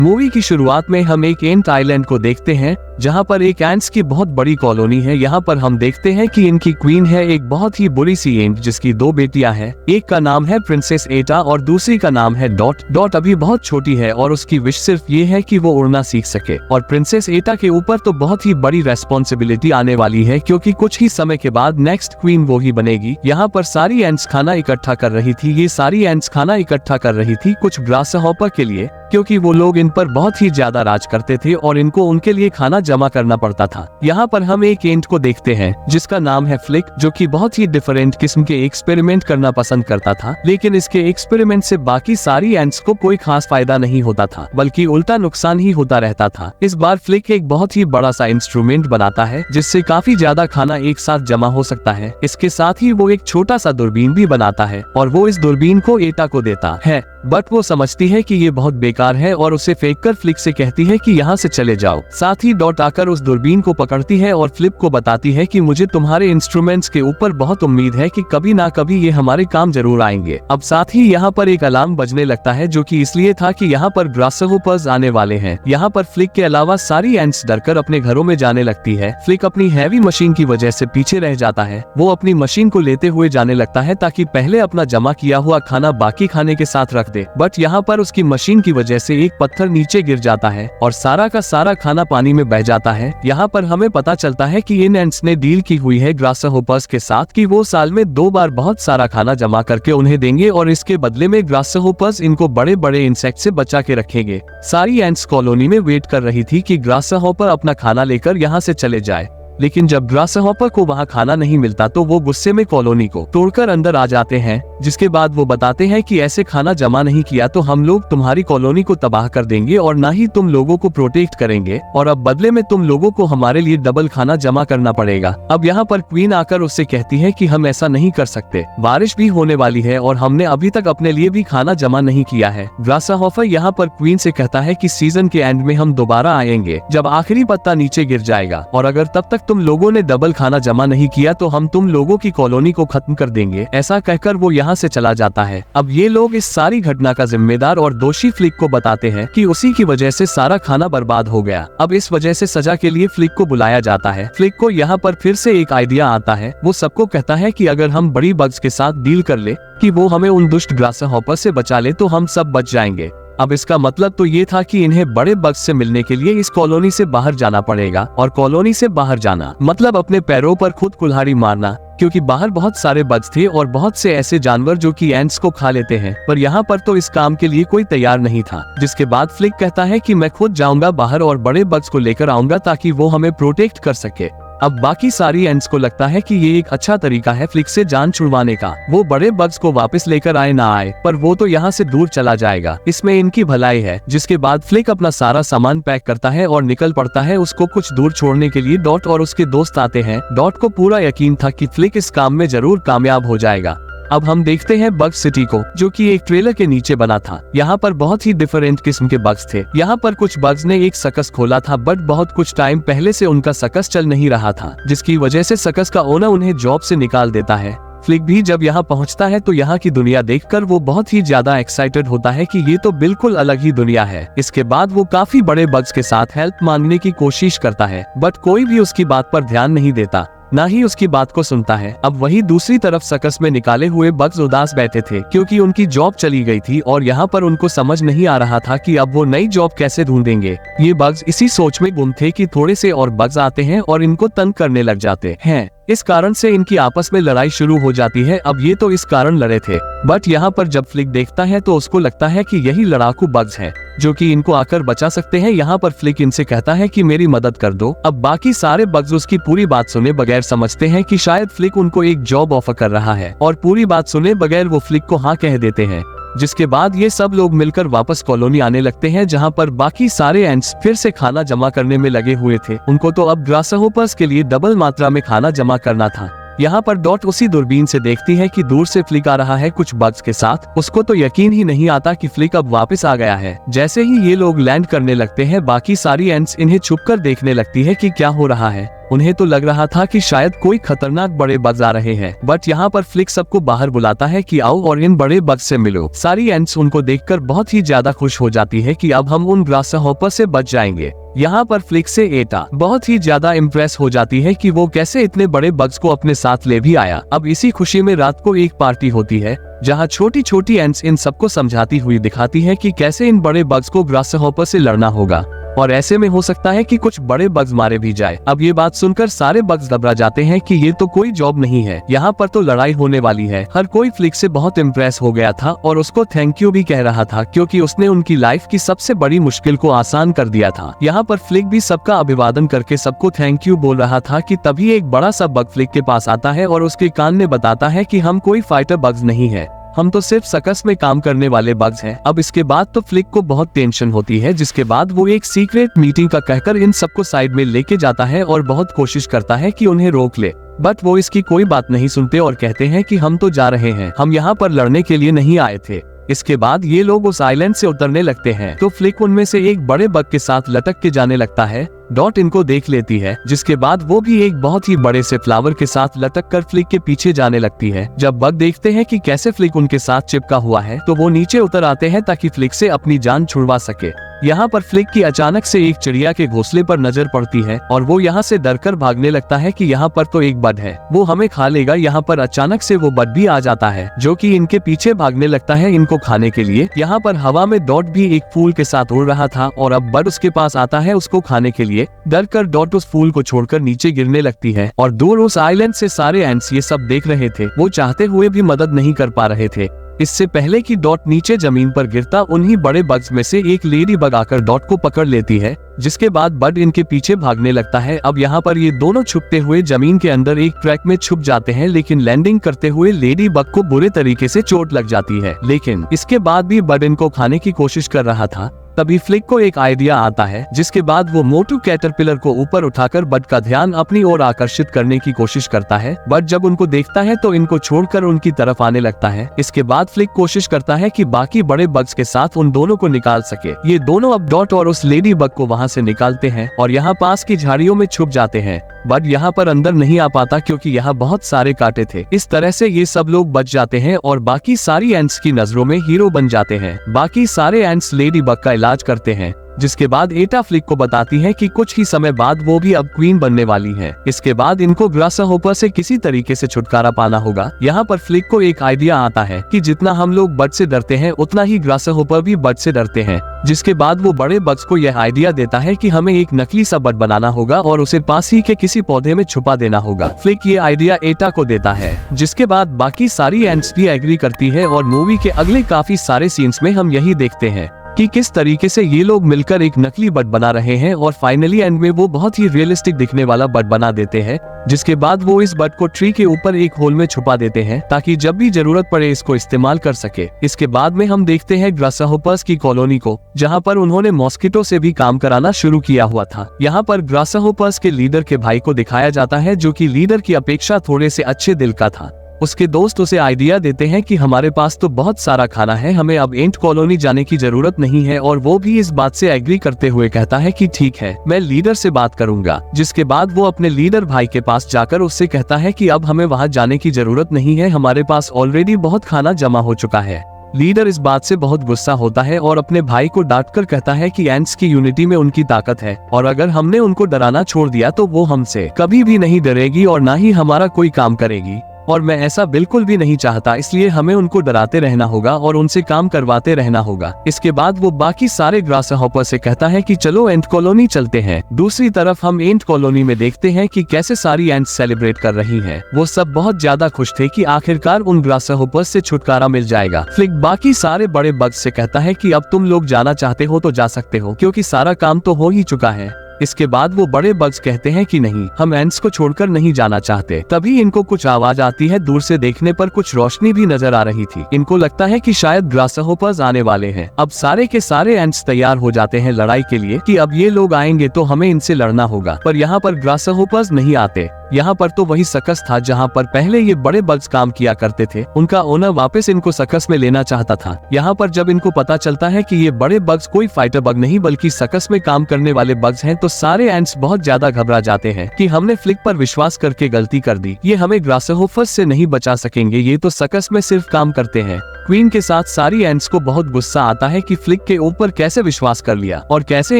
Movie की शुरुआत में हम एक एंट आइलैंड को देखते हैं जहां पर एक एंट्स की बहुत बड़ी कॉलोनी है। यहाँ पर हम देखते हैं कि इनकी क्वीन है एक बहुत ही बुरी सी एंट जिसकी 2 बेटियां हैं। एक का नाम है प्रिंसेस एटा और दूसरी का नाम है डॉट। डॉट अभी बहुत छोटी है और उसकी विश सिर्फ ये है कि वो उड़ना सीख सके। और प्रिंसेस एटा के ऊपर तो बहुत ही बड़ी रेस्पॉन्सिबिलिटी आने वाली है क्योंकि कुछ ही समय के बाद नेक्स्ट क्वीन वो ही बनेगी। यहाँ पर सारी एंट्स खाना इकट्ठा कर रही थी। ये सारी एंट्स खाना इकट्ठा कर रही थी कुछ ग्रासहॉपर के लिए, क्योंकि वो लोग इन पर बहुत ही ज्यादा राज करते थे और इनको उनके लिए खाना जमा करना पड़ता था। यहाँ पर हम एक एंट को देखते हैं जिसका नाम है फ्लिक, जो कि बहुत ही डिफरेंट किस्म के एक्सपेरिमेंट करना पसंद करता था। लेकिन इसके एक्सपेरिमेंट से बाकी सारी एंट्स को कोई खास फायदा नहीं होता था, बल्कि उल्टा नुकसान ही होता रहता था। इस बार फ्लिक एक बहुत ही बड़ा सा इंस्ट्रूमेंट बनाता है जिससे काफी ज्यादा खाना एक साथ जमा हो सकता है। इसके साथ ही वो एक छोटा सा दूरबीन भी बनाता है और वो इस दूरबीन को एटा को देता है, बट वो समझती है कि ये बहुत बेकार है और उसे फेंककर फ्लिक से कहती है कि यहाँ से चले जाओ। साथ ही डॉट आकर उस दूरबीन को पकड़ती है और फ्लिप को बताती है कि मुझे तुम्हारे इंस्ट्रूमेंट्स के ऊपर बहुत उम्मीद है कि कभी ना कभी ये हमारे काम जरूर आएंगे। अब साथ ही यहाँ पर एक अलार्म बजने लगता है जो कि इसलिए था कि यहाँ पर ग्रासहोपर्स आने वाले हैं। यहाँ पर फ्लिक के अलावा सारी एंट्स डरकर अपने घरों में जाने लगती है। फ्लिक अपनी हैवी मशीन की वजह से पीछे रह जाता है। वो अपनी मशीन को लेते हुए जाने लगता है ताकि पहले अपना जमा किया हुआ खाना बाकी खाने के साथ रख दे, बट यहाँ पर उसकी मशीन की वजह से एक पत्थर नीचे गिर जाता है और सारा का सारा खाना पानी में बह जाता है। यहाँ पर हमें पता चलता है कि इन एंट्स ने डील की हुई है ग्रासहोपर्स के साथ कि वो साल में 2 बार बहुत सारा खाना जमा करके उन्हें देंगे और इसके बदले में ग्रासहोपर्स इनको बड़े बड़े इंसेक्ट से बचा के रखेंगे। सारी एंट्स कॉलोनी में वेट कर रही थी कि ग्रासहोपर अपना खाना लेकर यहाँ से चले जाए, लेकिन जब ग्रासहॉपर को वहाँ खाना नहीं मिलता तो वो गुस्से में कॉलोनी को तोड़कर अंदर आ जाते हैं। जिसके बाद वो बताते हैं कि ऐसे खाना जमा नहीं किया तो हम लोग तुम्हारी कॉलोनी को तबाह कर देंगे और ना ही तुम लोगों को प्रोटेक्ट करेंगे और अब बदले में तुम लोगों को हमारे लिए डबल खाना जमा करना पड़ेगा। अब यहाँ पर क्वीन आकर उससे कहती है कि हम ऐसा नहीं कर सकते, बारिश भी होने वाली है और हमने अभी तक अपने लिए भी खाना जमा नहीं किया है। ग्रासहॉपर यहाँ पर क्वीन से कहता है कि सीजन के एंड में हम दोबारा आएंगे जब आखिरी पत्ता नीचे गिर जाएगा और अगर तब तक तुम लोगों ने डबल खाना जमा नहीं किया तो हम तुम लोगों की कॉलोनी को खत्म कर देंगे। ऐसा कहकर वो यहाँ से चला जाता है। अब ये लोग इस सारी घटना का जिम्मेदार और दोषी फ्लिक को बताते हैं कि उसी की वजह से सारा खाना बर्बाद हो गया। अब इस वजह से सजा के लिए फ्लिक को बुलाया जाता है। फ्लिक को यहाँ पर फिर से एक आइडिया आता है। वो सबको कहता है कि अगर हम बड़ी बग्स के साथ डील कर ले कि वो हमें उन दुष्ट ग्रासहॉपर से बचा ले तो हम सब बच जाएंगे। अब इसका मतलब तो ये था कि इन्हें बड़े बग्स से मिलने के लिए इस कॉलोनी से बाहर जाना पड़ेगा और कॉलोनी से बाहर जाना मतलब अपने पैरों पर खुद कुल्हाड़ी मारना, क्योंकि बाहर बहुत सारे बग्स थे और बहुत से ऐसे जानवर जो कि एंट्स को खा लेते हैं। पर यहाँ पर तो इस काम के लिए कोई तैयार नहीं था। जिसके बाद फ्लिक कहता है कि मैं खुद जाऊंगा बाहर और बड़े बग्स को लेकर आऊंगा ताकि वो हमें प्रोटेक्ट कर सके। अब बाकी सारी एंट्स को लगता है कि ये एक अच्छा तरीका है फ्लिक से जान छुड़वाने का। वो बड़े बग्स को वापस लेकर आए ना आए, पर वो तो यहाँ से दूर चला जाएगा, इसमें इनकी भलाई है। जिसके बाद फ्लिक अपना सारा सामान पैक करता है और निकल पड़ता है उसको कुछ दूर छोड़ने के लिए। डॉट और उसके दोस्त आते हैं। डॉट को पूरा यकीन था कि फ्लिक इस काम में जरूर कामयाब हो जाएगा। अब हम देखते हैं बग सिटी को, जो कि एक ट्रेलर के नीचे बना था। यहाँ पर बहुत ही डिफरेंट किस्म के बग्स थे। यहाँ पर कुछ बग्स ने एक सर्कस खोला था, बट बहुत कुछ टाइम पहले से उनका सर्कस चल नहीं रहा था, जिसकी वजह से सर्कस का ओनर उन्हें जॉब से निकाल देता है। फ्लिक भी जब यहाँ पहुँचता है तो यहाँ की दुनिया देखकर वो बहुत ही ज्यादा एक्साइटेड होता है कि ये तो बिल्कुल अलग ही दुनिया है। इसके बाद वो काफी बड़े बग्स के साथ हेल्प मांगने की कोशिश करता है, बट कोई भी उसकी बात पर ध्यान नहीं देता, ना ही उसकी बात को सुनता है। अब वही दूसरी तरफ सर्कस में निकाले हुए बग्स उदास बैठे थे क्योंकि उनकी जॉब चली गई थी और यहाँ पर उनको समझ नहीं आ रहा था कि अब वो नई जॉब कैसे ढूंढेंगे। ये बग्स इसी सोच में गुम थे कि थोड़े से और बग्स आते हैं और इनको तंग करने लग जाते हैं। इस कारण से इनकी आपस में लड़ाई शुरू हो जाती है। अब ये तो इस कारण लड़े थे, बट यहाँ पर जब फ्लिक देखता है तो उसको लगता है कि यही लड़ाकू बग्स हैं जो कि इनको आकर बचा सकते हैं। यहाँ पर फ्लिक इनसे कहता है कि मेरी मदद कर दो। अब बाकी सारे बग्स उसकी पूरी बात सुने बगैर समझते हैं कि शायद फ्लिक उनको एक जॉब ऑफर कर रहा है और पूरी बात सुने बगैर वो फ्लिक को हाँ कह देते हैं। जिसके बाद ये सब लोग मिलकर वापस कॉलोनी आने लगते हैं, जहाँ पर बाकी सारे एंट्स फिर से खाना जमा करने में लगे हुए थे। उनको तो अब ग्रासहोपर्स के लिए डबल मात्रा में खाना जमा करना था। यहाँ पर डॉट उसी दूरबीन से देखती है कि दूर से फ्लिक आ रहा है कुछ बग्स के साथ। उसको तो यकीन ही नहीं आता कि फ्लिक अब वापस आ गया है। जैसे ही ये लोग लैंड करने लगते हैं, बाकी सारी एंट्स इन्हें छुपकर देखने लगती है कि क्या हो रहा है। उन्हें तो लग रहा था कि शायद कोई खतरनाक बड़े बग्स आ रहे हैं, बट यहाँ पर फ्लिक सबको बाहर बुलाता है कि आओ और इन बड़े बग्स से मिलो। सारी एंट्स उनको देखकर बहुत ही ज्यादा खुश हो जाती है कि अब हम उन ग्रासहॉपर से बच जाएंगे। यहाँ पर फ्लिक से एटा बहुत ही ज्यादा इम्प्रेस हो जाती है कि वो कैसे इतने बड़े बग्स को अपने साथ ले भी आया। अब इसी खुशी में रात को एक पार्टी होती है जहाँ छोटी छोटी एंट्स इन सबको समझाती हुई दिखाती है कि कैसे इन बड़े बग्स को ग्रासहॉपर से लड़ना होगा और ऐसे में हो सकता है कि कुछ बड़े बग्स मारे भी जाए। अब ये बात सुनकर सारे बग्स घबरा जाते हैं कि ये तो कोई जॉब नहीं है, यहाँ पर तो लड़ाई होने वाली है। हर कोई फ्लिक से बहुत इम्प्रेस हो गया था और उसको थैंक यू भी कह रहा था क्योंकि उसने उनकी लाइफ की सबसे बड़ी मुश्किल को आसान कर दिया था। यहाँ पर फ्लिक भी सबका अभिवादन करके सबको थैंक यू बोल रहा था कि तभी एक बड़ा सा बग फ्लिक के पास आता है और उसके कान में बताता है कि हम कोई फाइटर बग्स नहीं है, हम तो सिर्फ सर्कस में काम करने वाले बग्स हैं। अब इसके बाद तो फ्लिक को बहुत टेंशन होती है, जिसके बाद वो एक सीक्रेट मीटिंग का कहकर इन सबको साइड में लेके जाता है और बहुत कोशिश करता है कि उन्हें रोक ले, बट वो इसकी कोई बात नहीं सुनते और कहते हैं कि हम तो जा रहे हैं, हम यहाँ पर लड़ने के लिए नहीं आए थे। इसके बाद ये लोग उस आइलैंड से उतरने लगते हैं तो फ्लिक उनमें से एक बड़े बग के साथ लटक के जाने लगता है। डॉट इनको देख लेती है, जिसके बाद वो भी एक बहुत ही बड़े से फ्लावर के साथ लटक कर फ्लिक के पीछे जाने लगती है। जब बग देखते हैं कि कैसे फ्लिक उनके साथ चिपका हुआ है तो वो नीचे उतर आते हैं ताकि फ्लिक से अपनी जान छुड़वा सके। यहाँ पर फ्लिक की अचानक से एक चिड़िया के घोंसले पर नजर पड़ती है और वो यहाँ से डरकर भागने लगता है कि यहाँ पर तो एक बर्ड है, वो हमें खा लेगा। यहाँ पर अचानक से वो बर्ड भी आ जाता है जो कि इनके पीछे भागने लगता है इनको खाने के लिए। यहाँ पर हवा में डॉट भी एक फूल के साथ उड़ रहा था और अब बर्ड उसके पास आता है उसको खाने के लिए। डर कर डॉट उस फूल को छोड़कर नीचे गिरने लगती है और दूर उस आइलैंड से सारे एंट्स ये सब देख रहे थे। वो चाहते हुए भी मदद नहीं कर पा रहे थे। इससे पहले कि डॉट नीचे जमीन पर गिरता, उन्हीं बड़े बग्स में से एक लेडी बग आकर डॉट को पकड़ लेती है, जिसके बाद बर्ड इनके पीछे भागने लगता है। अब यहाँ पर ये दोनों छुपते हुए जमीन के अंदर एक ट्रैक में छुप जाते हैं, लेकिन लैंडिंग करते हुए लेडी बग को बुरे तरीके से चोट लग जाती है। लेकिन इसके बाद भी बर्ड इनको खाने की कोशिश कर रहा था। तभी फ्लिक को एक आइडिया आता है, जिसके बाद वो मोटू कैटरपिलर को ऊपर उठाकर बर्ड का ध्यान अपनी ओर आकर्षित करने की कोशिश करता है। बर्ड जब उनको देखता है तो इनको छोड़कर उनकी तरफ आने लगता है। इसके बाद फ्लिक कोशिश करता है कि बाकी बड़े बग्स के साथ उन दोनों को निकाल सके। ये दोनों अब डॉट और उस लेडी बग को वहाँ से निकालते हैं और यहाँ पास की झाड़ियों में छुप जाते हैं। बट यहाँ पर अंदर नहीं आ पाता क्योंकि यहाँ बहुत सारे कांटे थे। इस तरह से ये सब लोग बच जाते हैं और बाकी सारी एंट्स की नजरों में हीरो बन जाते हैं। बाकी सारे एंट्स लेडी बग का इलाज करते हैं, जिसके बाद एटा फ्लिक को बताती है कि कुछ ही समय बाद वो भी अब क्वीन बनने वाली है। इसके बाद इनको ग्रासहॉपर से किसी तरीके से छुटकारा पाना होगा। यहाँ पर फ्लिक को एक आइडिया आता है कि जितना हम लोग बर्ड से डरते हैं उतना ही ग्रासहॉपर भी बर्ड से डरते हैं। जिसके बाद वो बड़े बग्स को यह आइडिया देता है कि हमें एक नकली सा बर्ड बनाना होगा और उसे पास ही के किसी पौधे में छुपा देना होगा। फ्लिक ये आइडिया एटा को देता है, जिसके बाद बाकी सारी एंट्स भी एग्री करती है और मूवी के अगले काफी सारे सीन्स में हम यही देखते हैं कि किस तरीके से ये लोग मिलकर एक नकली बर्ड बना रहे हैं और फाइनली एंड में वो बहुत ही रियलिस्टिक दिखने वाला बर्ड बना देते हैं। जिसके बाद वो इस बर्ड को ट्री के ऊपर एक होल में छुपा देते हैं ताकि जब भी जरूरत पड़े इसको इस्तेमाल कर सके। इसके बाद में हम देखते हैं ग्रासहॉपर्स की कॉलोनी को, जहाँ पर उन्होंने मॉस्किटो से भी काम कराना शुरू किया हुआ था। यहाँ पर ग्रासहॉपर्स के लीडर के भाई को दिखाया जाता है, जो कि लीडर की अपेक्षा थोड़े से अच्छे दिल का था। उसके दोस्त उसे आइडिया देते हैं कि हमारे पास तो बहुत सारा खाना है, हमें अब एंट कॉलोनी जाने की जरूरत नहीं है, और वो भी इस बात से एग्री करते हुए कहता है कि ठीक है, मैं लीडर से बात करूंगा। जिसके बाद वो अपने लीडर भाई के पास जाकर उससे कहता है कि अब हमें वहां जाने की जरूरत नहीं है, हमारे पास ऑलरेडी बहुत खाना जमा हो चुका है। लीडर इस बात से बहुत गुस्सा होता है और अपने भाई को डांटकर कहता है कि एंट्स की यूनिटी में उनकी ताकत है और अगर हमने उनको डराना छोड़ दिया तो वो हमसे कभी भी नहीं डरेगी और ना ही हमारा कोई काम करेगी, और मैं ऐसा बिल्कुल भी नहीं चाहता, इसलिए हमें उनको डराते रहना होगा और उनसे काम करवाते रहना होगा। इसके बाद वो बाकी सारे ग्रासहॉपर से कहता है कि चलो एंट कॉलोनी चलते हैं। दूसरी तरफ हम एंट कॉलोनी में देखते हैं कि कैसे सारी एंट्स सेलिब्रेट कर रही हैं। वो सब बहुत ज्यादा खुश थे कि आखिरकार उन ग्रासहॉपर्स से छुटकारा मिल जाएगा। फ्लिक बाकी सारे बड़े बग्स से कहता है कि अब तुम लोग जाना चाहते हो तो जा सकते हो, क्योंकि सारा काम तो हो ही चुका है। इसके बाद वो बड़े बग्स कहते हैं कि नहीं, हम एंट्स को छोड़कर नहीं जाना चाहते। तभी इनको कुछ आवाज आती है, दूर से देखने पर कुछ रोशनी भी नजर आ रही थी। इनको लगता है कि शायद ग्रासहॉपर्स आने वाले हैं। अब सारे के सारे एंट्स तैयार हो जाते हैं लड़ाई के लिए कि अब ये लोग आएंगे तो हमें इनसे लड़ना होगा, पर यहाँ पर ग्रासहॉपर्स नहीं आते। यहाँ पर तो वही सर्कस था जहाँ पर पहले ये बड़े बग्स काम किया करते थे। उनका ओनर वापस इनको सर्कस में लेना चाहता था। यहाँ पर जब इनको पता चलता है कि ये बड़े बग्स कोई फाइटर बग नहीं बल्कि सर्कस में काम करने वाले बग्स हैं, तो सारे एंट्स बहुत ज्यादा घबरा जाते हैं कि हमने फ्लिक पर विश्वास करके गलती कर दी, ये हमें ग्रासहोपर्स से नहीं बचा सकेंगे, ये तो सर्कस में सिर्फ काम करते हैं। क्वीन के साथ सारी एंट्स को बहुत गुस्सा आता है कि फ्लिक के ऊपर कैसे विश्वास कर लिया और कैसे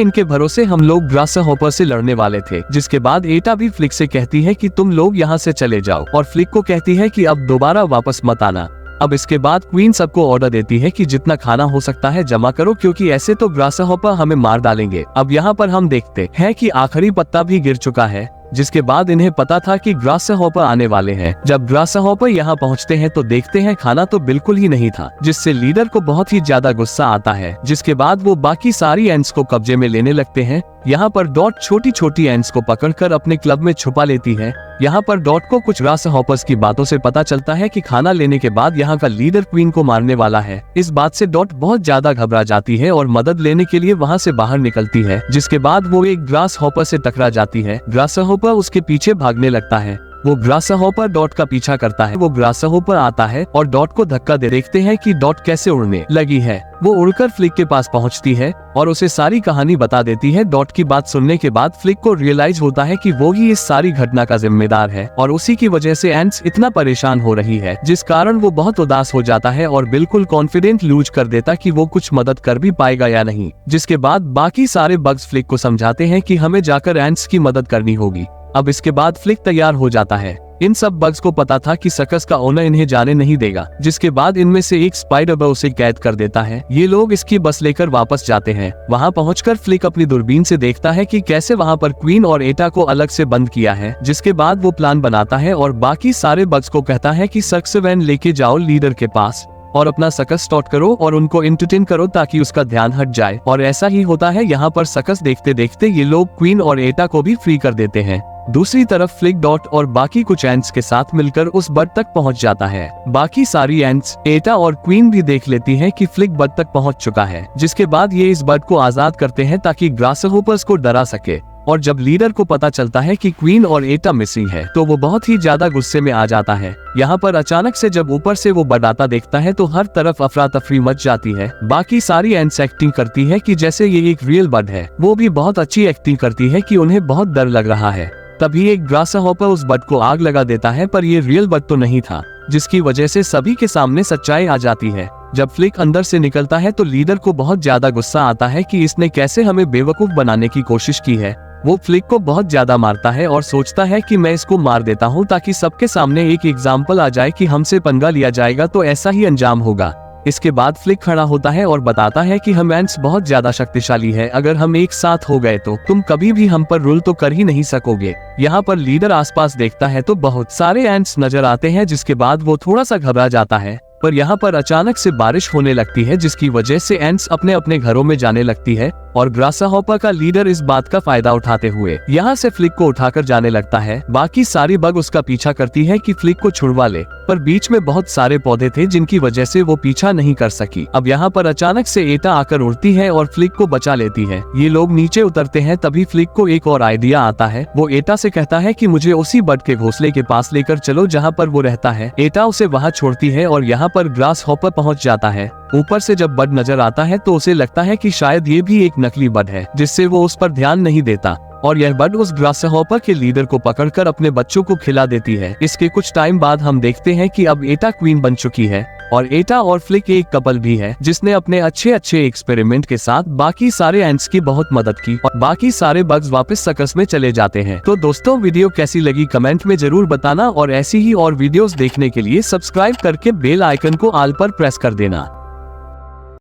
इनके भरोसे हम लोग ग्रासहोपर से लड़ने वाले थे। जिसके बाद एटा भी फ्लिक से कहती है कि तुम लोग यहाँ से चले जाओ और फ्लिक को कहती है कि अब दोबारा वापस मत आना। अब इसके बाद क्वीन सबको ऑर्डर देती है कि जितना खाना हो सकता है जमा करो, क्योंकि ऐसे तो ग्रासहोपर हमें मार डालेंगे। अब यहाँ पर हम देखते हैं कि आखिरी पत्ता भी गिर चुका है, जिसके बाद इन्हें पता था कि ग्रासहोपर आने वाले हैं। जब ग्रासहोपर यहाँ पहुँचते हैं तो देखते हैं खाना तो बिल्कुल ही नहीं था, जिससे लीडर को बहुत ही ज्यादा गुस्सा आता है। जिसके बाद वो बाकी सारी एंट्स को कब्जे में लेने लगते हैं। यहाँ पर डॉट छोटी छोटी एंट्स को पकड़कर अपने क्लब में छुपा लेती है। यहाँ पर डॉट को कुछ ग्रासहोपर्स की बातों से पता चलता है कि खाना लेने के बाद यहाँ का लीडर क्वीन को मारने वाला है। इस बात से डॉट बहुत ज्यादा घबरा जाती है और मदद लेने के लिए वहाँ से बाहर निकलती है। जिसके बाद वो एक ग्रासहोपर से टकरा जाती है। ग्रासहोपर उसके पीछे भागने लगता है। वो ग्रासहोपर डॉट का पीछा करता है। वो ग्रासहोपर आता है और डॉट को धक्का दे। देखते हैं कि डॉट कैसे उड़ने लगी है। वो उड़कर फ्लिक के पास पहुंचती है और उसे सारी कहानी बता देती है। डॉट की बात सुनने के बाद फ्लिक को रियलाइज होता है कि वो ही इस सारी घटना का जिम्मेदार है और उसी की वजह से एंट्स इतना परेशान हो रही है, जिस कारण वो बहुत उदास हो जाता है और बिल्कुल कॉन्फिडेंट लूज कर देता कि वो कुछ मदद कर भी पाएगा या नहीं। जिसके बाद बाकी सारे बग्स फ्लिक को समझाते हैं कि हमें जाकर एंट्स की मदद करनी होगी। अब इसके बाद फ्लिक तैयार हो जाता है। इन सब बग्स को पता था कि सर्कस का ओनर इन्हें जाने नहीं देगा। जिसके बाद इनमें से एक स्पाइडर बग उसे कैद कर देता है। ये लोग इसकी बस लेकर वापस जाते हैं। वहाँ पहुंचकर फ्लिक अपनी दूरबीन से देखता है कि कैसे वहाँ पर क्वीन और एटा को अलग से बंद किया है। जिसके बाद वो प्लान बनाता है और बाकी सारे बग्स को कहता है कि सर्कस वैन लेके जाओ लीडर के पास और अपना सर्कस स्टार्ट करो और उनको एंटरटेन करो ताकि उसका ध्यान हट जाए। और ऐसा ही होता है। यहाँ पर सर्कस देखते देखते ये लोग क्वीन और एटा को भी फ्री कर देते हैं। दूसरी तरफ फ्लिक डॉट और बाकी कुछ एंट्स के साथ मिलकर उस बर्ड तक पहुंच जाता है। बाकी सारी एंट्स, एटा और क्वीन भी देख लेती हैं कि फ्लिक बर्ड तक पहुंच चुका है। जिसके बाद ये इस बर्ड को आजाद करते हैं ताकि ग्रासहोपर्स को डरा सके। और जब लीडर को पता चलता है कि क्वीन और एटा मिसिंग है तो वो बहुत ही ज्यादा गुस्से में आ जाता है। यहाँ पर अचानक से जब ऊपर से वो बर्ड आता देखता है तो हर तरफ अफरा तफरी मच जाती है। बाकी सारी एंट्स एक्टिंग करती है कि जैसे ये एक रियल बर्ड है। वो भी बहुत अच्छी एक्टिंग करती है कि उन्हें बहुत डर लग रहा है। तभी एक ग्रासहोपर उस बर्ड को आग लगा देता है, पर ये रियल बर्ड तो नहीं था, जिसकी वजह से सभी के सामने सच्चाई आ जाती है। जब फ्लिक अंदर से निकलता है तो लीडर को बहुत ज्यादा गुस्सा आता है कि इसने कैसे हमें बेवकूफ बनाने की कोशिश की है। वो फ्लिक को बहुत ज्यादा मारता है और सोचता है कि मैं इसको मार देता हूँ ताकि सबके सामने एक एग्जाम्पल आ जाए कि हमसे पंगा लिया जाएगा तो ऐसा ही अंजाम होगा। इसके बाद फ्लिक खड़ा होता है और बताता है कि हम एंट्स बहुत ज्यादा शक्तिशाली है, अगर हम एक साथ हो गए तो तुम कभी भी हम पर रूल तो कर ही नहीं सकोगे। यहाँ पर लीडर आसपास देखता है तो बहुत सारे एंट्स नजर आते हैं। जिसके बाद वो थोड़ा सा घबरा जाता है, पर यहाँ पर अचानक से बारिश होने लगती है, जिसकी वजह से एंट्स अपने अपने घरों में जाने लगती है। और ग्रासहोपर का लीडर इस बात का फायदा उठाते हुए यहाँ से फ्लिक को उठाकर जाने लगता है। बाकी सारी बग उसका पीछा करती है कि फ्लिक को छुड़वा ले, पर बीच में बहुत सारे पौधे थे जिनकी वजह से वो पीछा नहीं कर सकी। अब यहाँ पर अचानक से एटा आकर उड़ती है और फ्लिक को बचा लेती है। ये लोग नीचे उतरते हैं, तभी फ्लिक को एक और आइडिया आता है। वो एटा से कहता है कि मुझे उसी बर्ड के घोंसले के पास लेकर चलो जहाँ पर वो रहता है। एटा उसे वहाँ छोड़ती है और यहाँ पर ग्रासहोपर पहुँच जाता है। ऊपर से जब बर्ड नजर आता है तो उसे लगता है कि शायद ये भी एक नकली बर्ड है, जिससे वो उस पर ध्यान नहीं देता। और यह बर्ड उस ग्रासहोपर के लीडर को पकड़कर अपने बच्चों को खिला देती है। इसके कुछ टाइम बाद हम देखते हैं कि अब एटा क्वीन बन चुकी है और एटा और फ्लिक एक कपल भी है, जिसने अपने अच्छे एक्सपेरिमेंट के साथ बाकी सारे एंट्स की बहुत मदद की और बाकी सारे बग्स वापस सर्कस में चले जाते हैं। तो दोस्तों, वीडियो कैसी लगी कमेंट में जरूर बताना और ऐसी ही और वीडियोस देखने के लिए सब्सक्राइब करके बेल आइकन को ऑल पर प्रेस कर देना।